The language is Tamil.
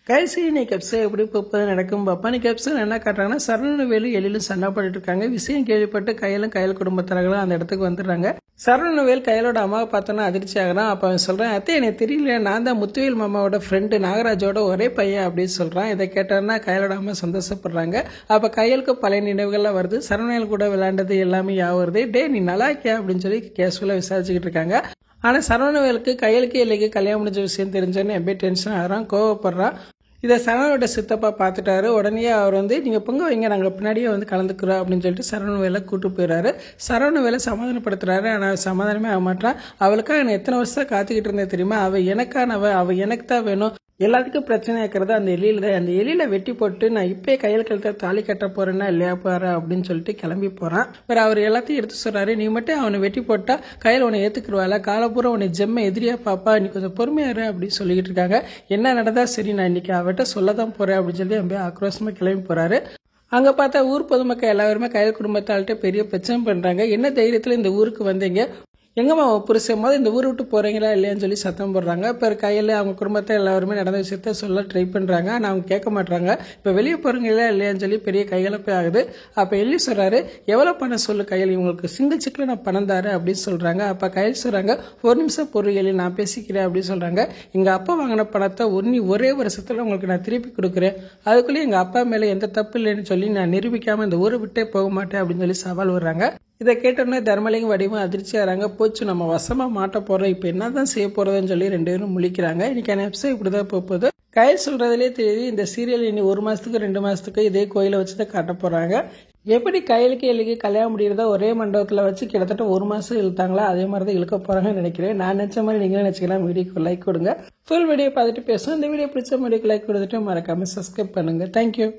கைசி இன்னைக்கு எபிசோட் எப்படி போப்பது நடக்கும் பாப்பா. இன்னைக்கு எபிசோட் என்ன காட்டுறாங்கன்னா சரவணவேலு எழிலும் சண்டை போட்டுட்டு இருக்காங்க. விஷயம் கேள்விப்பட்டு கையல் குடும்பத்தினர்களும் அந்த இடத்துக்கு வந்துடுறாங்க. சரவணவேல் கையலோட அம்மாவை பார்த்தோன்னா அதிர்ச்சி ஆகிறான். அப்ப அவன் சொல்றான், அத்தை எனக்கு தெரியல, நான் தான் முத்துவேல் மாமாவோட ஃப்ரெண்டு நாகராஜோட ஒரே பையன் அப்படின்னு சொல்றான். இதை கேட்டாருன்னா கையலோட அம்மா சந்தோஷப்படுறாங்க. அப்ப கையலுக்கு பழைய நினைவுகள்லாம் வருது. சரவணவேல் கூட விளையாண்டது எல்லாமே ஞாபகம் வருது. டே நீ நல்லா இருக்கியா அப்படின்னு சொல்லி கேஷுவலா விசாரிச்சுக்கிட்டு இருக்காங்க. ஆனா சரவணவேலுக்கு கையலுக்கு இல்லைக்கு கல்யாணம் முடிஞ்ச விஷயம் தெரிஞ்சோன்னு எப்படி டென்ஷன் ஆகிறான், கோவப்படுறான். இதை சரவணோட சித்தப்பா பார்த்துட்டாரு. உடனே அவர் நீங்க பொங்க வைங்க, நாங்கள் பின்னாடியே கலந்துக்கிறோம் அப்படின்னு சொல்லிட்டு சரவணவேலை கூட்டு போயிடுறாரு. சரவணவேலை சமாதானப்படுத்துறாரு. ஆனால் சமாதானமே ஆக மாட்டான். அவளுக்காக நான் எத்தனை வருஷம் காத்துக்கிட்டு இருந்தேன் தெரியுமா, அவ எனக்கானவ, அவ எனக்கு தான் வேணும். எல்லாத்துக்கும் பிரச்சனை இருக்கிறது அந்த எலியில தான். அந்த எலியில வெட்டி போட்டு நான் இப்பயே கையில் கழுத்த தாலி கட்ட போறேன்னா இல்லையா பாரு அப்படின்னு சொல்லிட்டு கிளம்பி போறான். வேற அவர் எல்லாத்தையும் எடுத்து சொல்றாரு, நீ மட்டும் அவனை வெட்டி போட்டா கையில் உன்னை ஏத்துக்குருவாள், காலப்பூரம் உன்னை ஜெம்ம எதிரியா பாப்பா, நீ கொஞ்சம் பொறுமையாரு அப்படின்னு சொல்லிக்கிட்டு இருக்காங்க. என்ன நடந்தா சரி, நான் இன்னைக்கு அவட்ட சொல்லதான் போறேன் அப்படின்னு சொல்லி அப்படியே ஆக்ரோஷமா கிளம்பி போறாரு. அங்க பார்த்தா ஊர் பொதுமக்கள் எல்லாருமே கையில் குடும்பத்தாள்கிட்ட பெரிய பிரச்சனை பண்றாங்க. என்ன தைரியத்துல இந்த ஊருக்கு வந்தீங்க, எங்கம்மா புருஷன் போது இந்த ஊரை விட்டு போறீங்களா இல்லையான்னு சொல்லி சத்தம் போடுறாங்க. இப்போ கையில் அவங்க குடும்பத்தை எல்லாருமே நடந்த விஷயத்த சொல்ல ட்ரை பண்றாங்க. ஆனால் அவங்க கேட்க மாட்டாங்க. இப்போ வெளியே போறீங்களா இல்லையான்னு சொல்லி பெரிய கைகலப்பே ஆகுது. அப்போ எல்லி சொல்றாரு, எவ்வளோ பணம் சொல்லு கையில், இவங்களுக்கு சிங்கிள் செக்ல நான் பணம் தாரு அப்படின்னு சொல்றாங்க. அப்போ கையில் சொல்றாங்க, ஒரு நிமிஷம் பொருள் எல்லி, நான் பேசிக்கிறேன் அப்படின்னு சொல்றாங்க. எங்க அப்பா வாங்கின பணத்தை ஒரே வருஷத்துல உங்களுக்கு நான் திருப்பி கொடுக்குறேன், அதுக்குள்ளேயே எங்க அப்பா மேல எந்த தப்பு இல்லைன்னு சொல்லி நான் நிரூபிக்காம இந்த ஊரை விட்டே போக மாட்டேன் அப்படின்னு சொல்லி சவால் வர்றாங்க. இதை கேட்டோன்னே தர்மலிங்கம் வடிவம் அதிர்ச்சி ஆகிறாங்க. போச்சு, நம்ம வசமா மாட்ட போறோம், இப்ப என்னதான் செய்ய போறதுன்னு சொல்லி ரெண்டு பேரும் முழிக்கிறாங்க. இன்னைக்கு எபிசோட் இப்படிதான் போகுது. கையில் சொல்றதுலேயே தெரியுது இந்த சீரியல் இனி 1 மாசத்துக்கு 2 மாசத்துக்கு இதே கோயிலை வச்சுதான் காட்ட போறாங்க. எப்படி கையிலுக்கு எல்லைக்கு கல்யாணம் முடிகிறதா ஒரே மண்டபத்தில் வச்சு கிட்டத்தட்ட 1 மாசம் இழுத்தாங்களா, அதே மாதிரி தான் இழுக்க போறாங்கன்னு நினைக்கிறேன். நான் நினைச்ச மாதிரி நீங்களும் நினைச்சுக்கலாம். வீடியோக்கு லைக் கொடுங்க. ஃபுல் வீடியோ பார்த்துட்டு பேசுவோம். இந்த வீடியோ பிடிச்ச வீடியோக்கு லைக் கொடுத்துட்டு மறக்காம சப்ஸ்கிரைப் பண்ணுங்க. தேங்க்யூ.